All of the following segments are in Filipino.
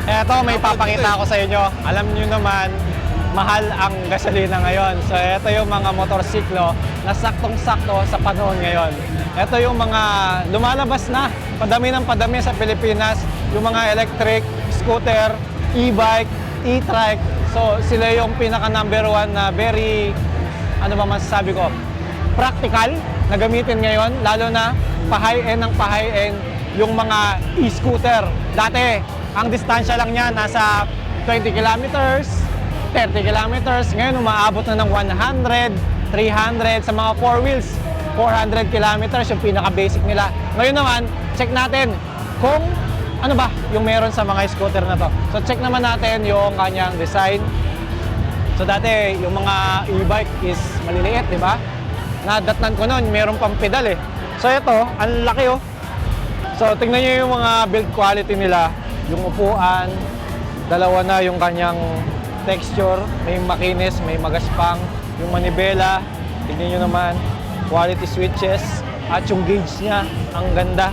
Eto, may papakita ko sa inyo. Alam nyo naman, mahal ang gasolina ngayon. So, ito yung mga motorsiklo na saktong-sakto sa panahon ngayon. Ito yung mga lumalabas na, padami ng padami sa Pilipinas. Yung mga electric, scooter, e-bike, e-trike. So, sila yung pinaka number one na very, ano ba masasabi ko, practical na gamitin ngayon. Lalo na pa-high-end ng pa-high-end yung mga e-scooter. Dati, ang distansya lang niya nasa 20 kilometers, 30 kilometers. Ngayon, umaabot na ng 100, 300 sa mga 4 wheels. 400 kilometers yung pinaka-basic nila. Ngayon naman, check natin kung ano ba yung meron sa mga scooter na to. So, check naman natin yung kanyang design. So, dati, yung mga e-bike is maliliit, di ba? Nadatnan ko noon, meron pang pedal eh. So, ito, ang laki oh. So, tingnan nyo yung mga build quality nila. Yung upuan, dalawa na yung kanyang texture, may makinis, may magaspang, yung manibela, tignan nyo naman, quality switches, at yung gauge niya, ang ganda.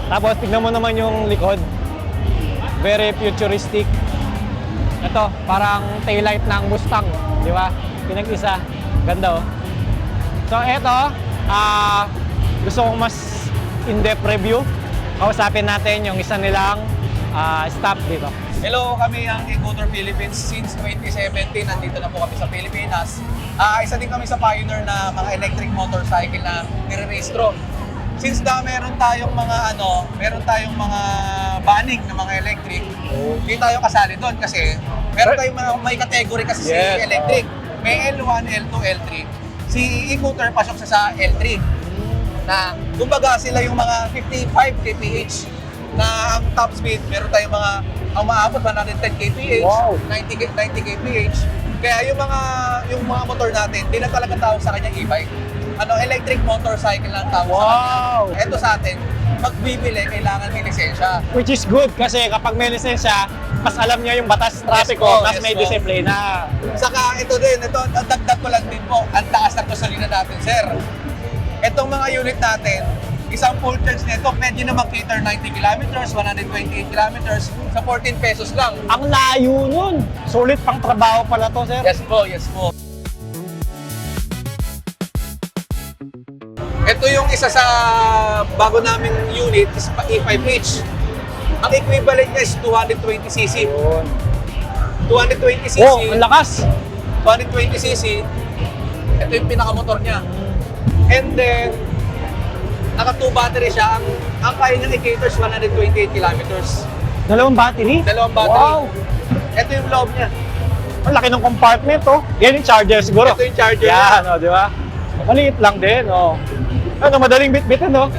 Tapos tignan mo naman yung likod, very futuristic. Ito, parang taillight ng Mustang, di ba? Pinag-isa, ganda oh. So ito, gusto kong mas in-depth review. Kausapin natin yung isa nilang staff dito. Hello, kami ang e-Scooter Philippines. Since 2017, nandito na po kami sa Pilipinas. Isa din kami sa pioneer na mga electric motorcycle na nire-restro. Since meron tayong mga banning na mga electric, hindi tayo kasali doon kasi meron tayong mga, may category kasi si electric. May L1, L2, L3. Si e-Scooter pasok sa L3. Na kumbaga sila yung mga 55 kph na ang top speed, meron tayong mga umaabot 110 kph, wow. 90 kph. Kaya yung mga motor natin, hindi na talaga tawag sa kanya e-bike. Electric motorcycle lang tawag sa kanya. Ito sa atin, magbibili, kailangan may lisensya. Which is good kasi kapag may lisensya, mas alam niya yung batas trapiko, mas may disiplina. Saka ito din, dagdag ko lang din po, ang taas ng gasolina natin, sir. Itong mga unit natin, isang full charge nito, pwede na mag-cater 90 kilometers, 128 kilometers sa 14 pesos lang. Ang layo nun! Sulit pang trabaho pala to, sir. Yes po, yes po. Ito yung isa sa bago naming unit, is E5H. Ang equivalent niya is 220cc. 220cc. Oh, ang lakas! 220cc. Ito yung pinakamotor niya. And then, naka 2 battery siya. Ang kaya niyang i-cater is 128 kilometers. Dalawang battery? Dalawang battery. Wow! Ito yung loob niya. Ang laki ng compartment, oh. Yan yung charger siguro. Ito yung charger. Yan, oh, di ba? Maliit lang din, oh. Ano, madaling bitbitin, oh.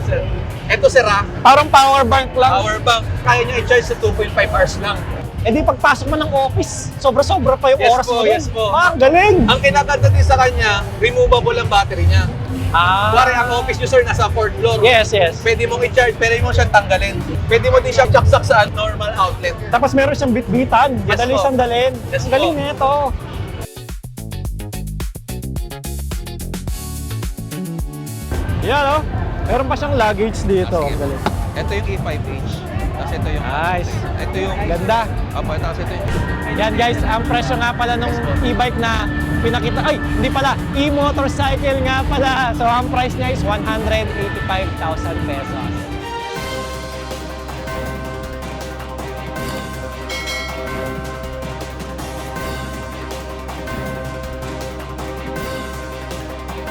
Ito sir, Parang power bank lang. power bank. Kaya niya i-charge sa 2.5 hours lang. Eh di pagpasok mo ng office, sobra-sobra pa yung Yes oras po, mo dun. yes po. Ah, galing! Ang kinaganda din sa kanya, removable ang battery niya. Kuwari ang office nyo sir, nasa 4th floor. Yes, yes. Pwede mong i-charge, pwede mo siyang tanggalin. Pwede mo din siyang saksak sa normal outlet. Tapos meron siyang bitbitan, Yes madali po. siyang dalhin. Yes Ang galing po. nito. Yan, oh. Meron pa siyang luggage dito. Ang galing. Ito yung E5H. Tapos ito yung... Nice. Ito yung... Ganda. Opo, tapos ito yung... Yan guys, ang presyo nga pala ng e-bike na pinakita, ay hindi pala, e-motorcycle nga pala. So ang price niya is 185,000 pesos.